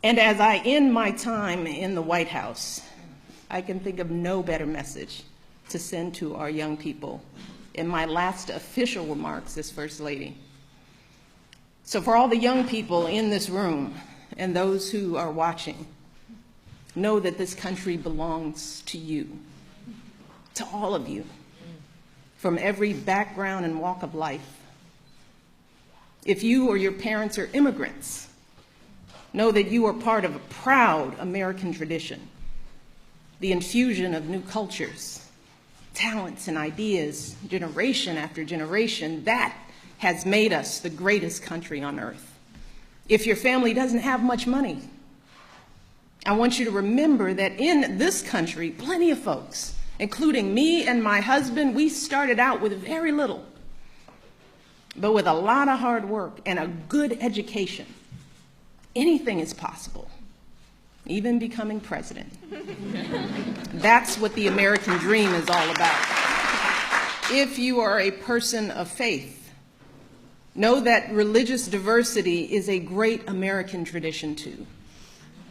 And as I end my time in the White House, I can think of no better message to send to our young people in my last official remarks as First Lady. So for all the young people in this room and those who are watching, know that this country belongs to you, to all of you, from every background and walk of life. If you or your parents are immigrants, know that you are part of a proud American tradition, the infusion of new cultures, talents, and ideas, generation after generation, that has made us the greatest country on earth. If your family doesn't have much money, I want you to remember that in this country, plenty of folks, including me and my husband, we started out with very little, but with a lot of hard work and a good education, anything is possible, even becoming president. That's what the American dream is all about. If you are a person of faith, know that religious diversity is a great American tradition too.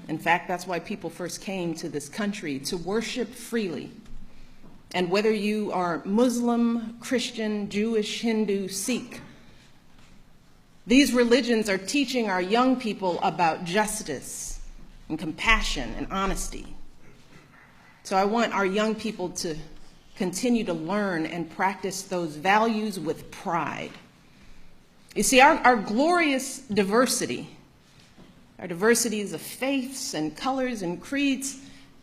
In fact, that's why people first came to this country, to worship freely. And whether you are Muslim, Christian, Jewish, Hindu, Sikh, these religions are teaching our young people about justice and compassion and honesty. So I want our young people to continue to learn and practice those values with pride. You see, our glorious diversity, our diversities of faiths and colors and creeds,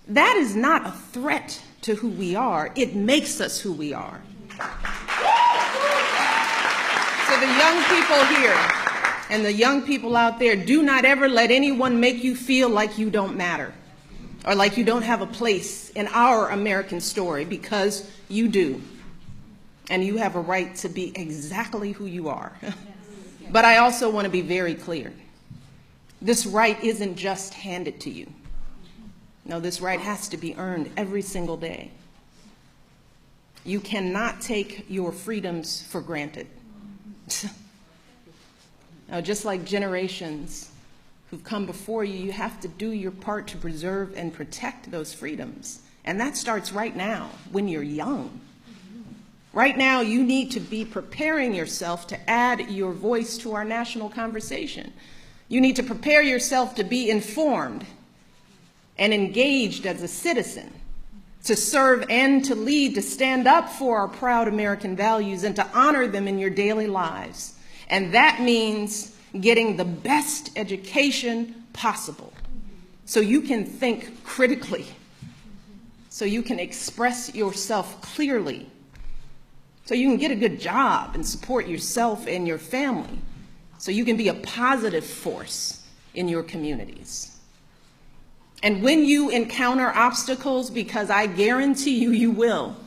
that is not a threat to who we are. It makes us who we are. So the young people here and the young people out there, do not ever let anyone make you feel like you don't matter or like you don't have a place in our American story, because you do. And you have a right to be exactly who you are. But I also want to be very clear. This right isn't just handed to you. No, this right has to be earned every single day. You cannot take your freedoms for granted. Now, just like generations who've come before you, you have to do your part to preserve and protect those freedoms. And that starts right now, when you're young. Right now, you need to be preparing yourself to add your voice to our national conversation. You need to prepare yourself to be informed and engaged as a citizen, to serve and to lead, to stand up for our proud American values and to honor them in your daily lives. And that means getting the best education possible so you can think critically, so you can express yourself clearly, so you can get a good job and support yourself and your family, so you can be a positive force in your communities. And when you encounter obstacles, because I guarantee you, you will,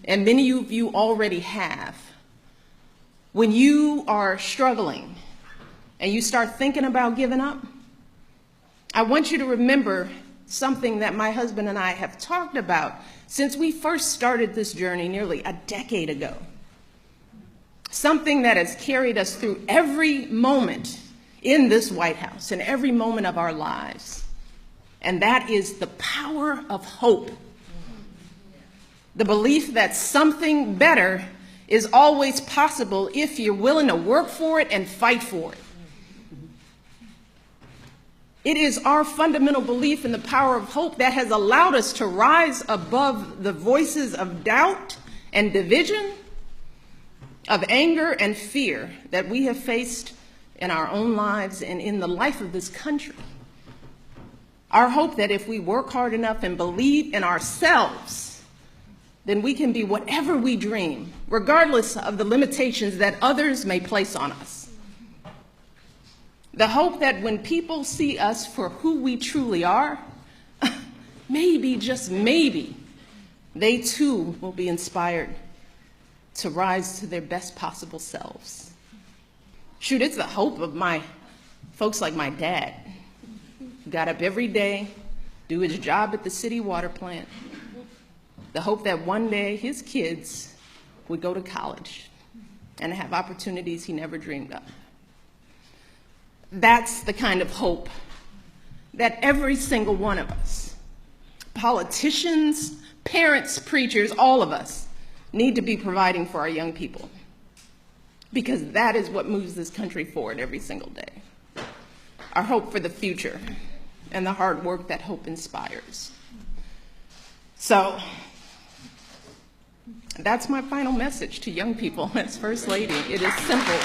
and many of you already have, when you are struggling and you start thinking about giving up, I want you to remember something that my husband and I have talked about since we first started this journey nearly a decade ago. Something that has carried us through every moment in this White House and every moment of our lives. And that is the power of hope. The belief that something better is always possible if you're willing to work for it and fight for it. It is our fundamental belief in the power of hope that has allowed us to rise above the voices of doubt and division, of anger and fear that we have faced in our own lives and in the life of this country. Our hope that if we work hard enough and believe in ourselves, then we can be whatever we dream, regardless of the limitations that others may place on us. The hope that when people see us for who we truly are, maybe, just maybe, they too will be inspired to rise to their best possible selves. Shoot, it's the hope of my folks like my dad, who got up every day, do his job at the city water plant. The hope that one day his kids would go to college and have opportunities he never dreamed of. That's the kind of hope that every single one of us, politicians, parents, preachers, all of us, need to be providing for our young people, because that is what moves this country forward every single day. Our hope for the future and the hard work that hope inspires. So that's my final message to young people as First Lady. It is simple.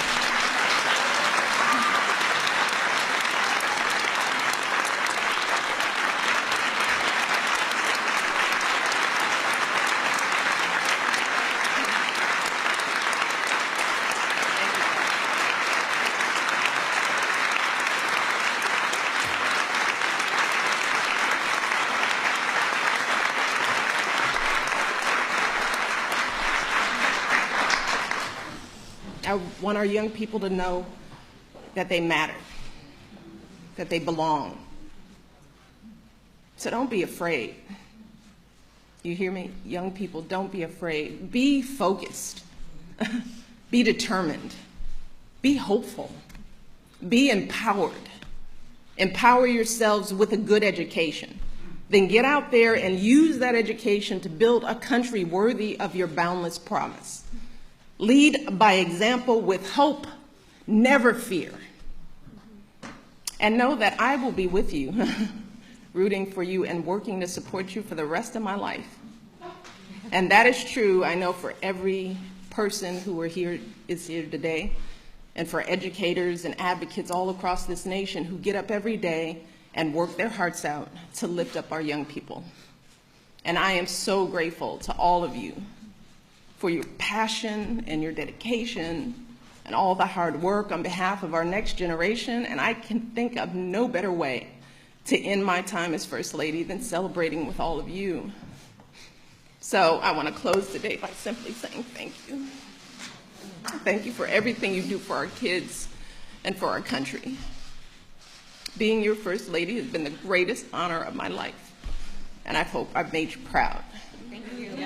I want our young people to know that they matter, that they belong. So don't be afraid. You hear me? Young people, don't be afraid. Be focused. Be determined. Be hopeful. Be empowered. Empower yourselves with a good education. Then get out there and use that education to build a country worthy of your boundless promise. Lead by example with hope, never fear. And know that I will be with you, rooting for you and working to support you for the rest of my life. And that is true, I know, for every person who is here today, and for educators and advocates all across this nation who get up every day and work their hearts out to lift up our young people. And I am so grateful to all of you for your passion and your dedication and all the hard work on behalf of our next generation. And I can think of no better way to end my time as First Lady than celebrating with all of you. So I want to close today by simply saying thank you. Thank you for everything you do for our kids and for our country. Being your First Lady has been the greatest honor of my life, and I hope I've made you proud. Thank you.